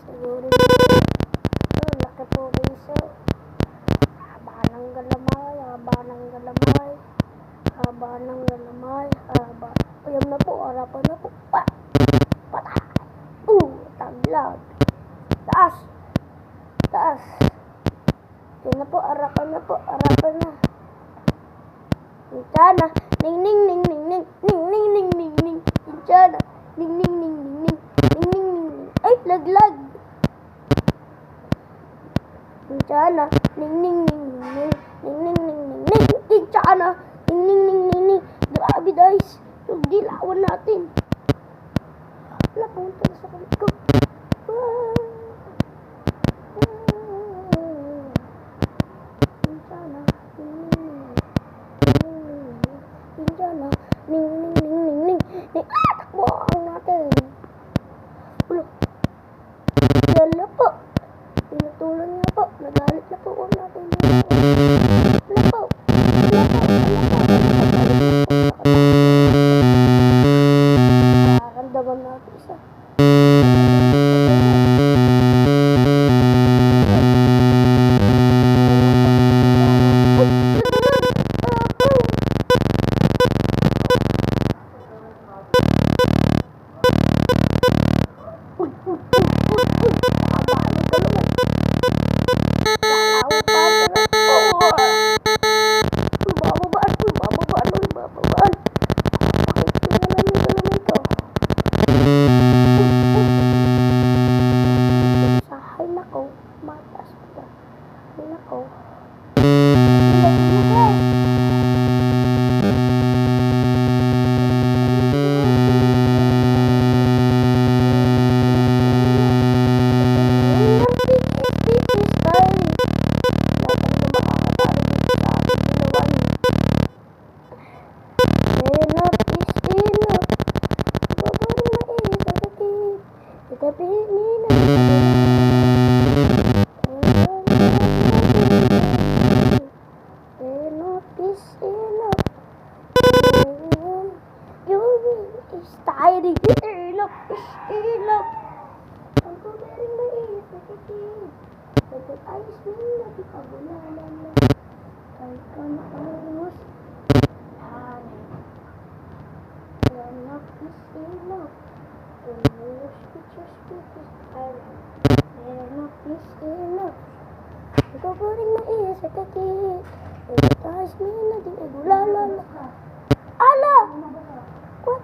Siguro laki po riso. Haba ng galamay, haba ng galamay, haba ng galamay, haba. Ayun na po, harapan na po. Patay. Taglag. Taas. Taas. Ayun na po, harapan na po, harapan na. Sana. Ning ning ning ning ning ning ning ning ning ning. Sana. Ning ning ning ning ning ning ning ning. Ay, laglag. Sana. Ning ning ning ning ning ning ning ning ning. Sana. Ning ning ning ning ning. Grabe guys. Yung dilawan natin. Wala, punta sa kulit ko. Ning ning ning ning ning ning. Takbo ang natin. Ulo. Yan na po. Pinatulan niya po. Nagalit na po ang natin. Wala po. Nakakandaman natin isa. Ikaw po rin maiya sa kakit. Tahas nila din ay gulala. Ala! What?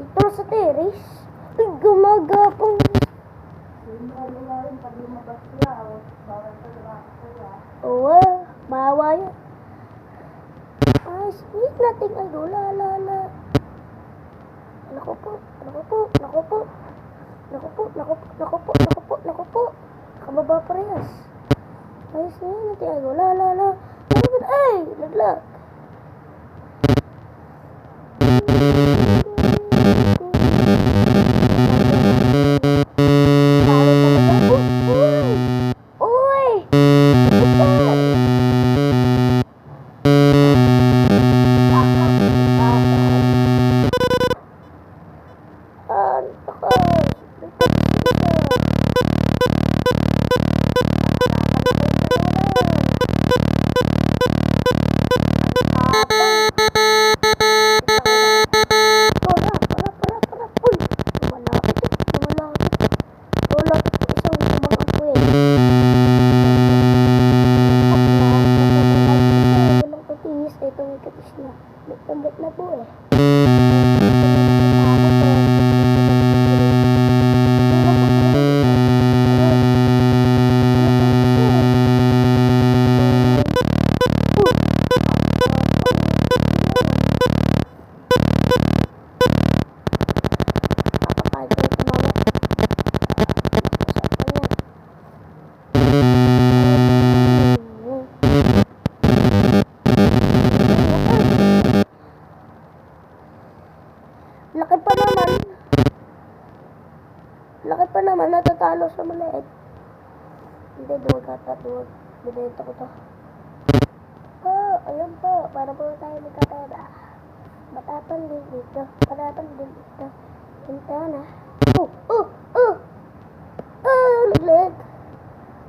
Dito sa teres? Ay, gumagapang. Oo, bawa yan. Tahas nila natin ay gulala. Naku po. Nakababa parehas. Ayos na yun, natin ay gulala. Ay, laglag. Malinis na itong katis na. Bit na po eh. Laki pa naman, natatalo sa maliit. Hindi, duwag ata, duwag. Binenta ko to. Ayun po, para po tayo magkapera. Matapang din dito, matapang din dito. Punta na. Naglag.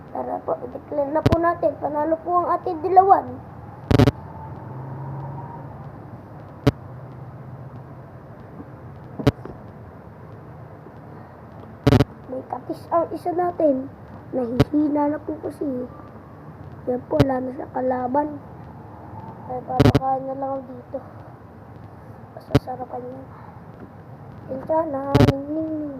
Tara po, i-declare na po natin. Panalo po ang ating dilawan. May katis ang isa natin. Nahihina na po kasi. Yan po, wala na sa kalaban. Ay, papakain na lang dito. Masasarapan yan. Yan sana, ning.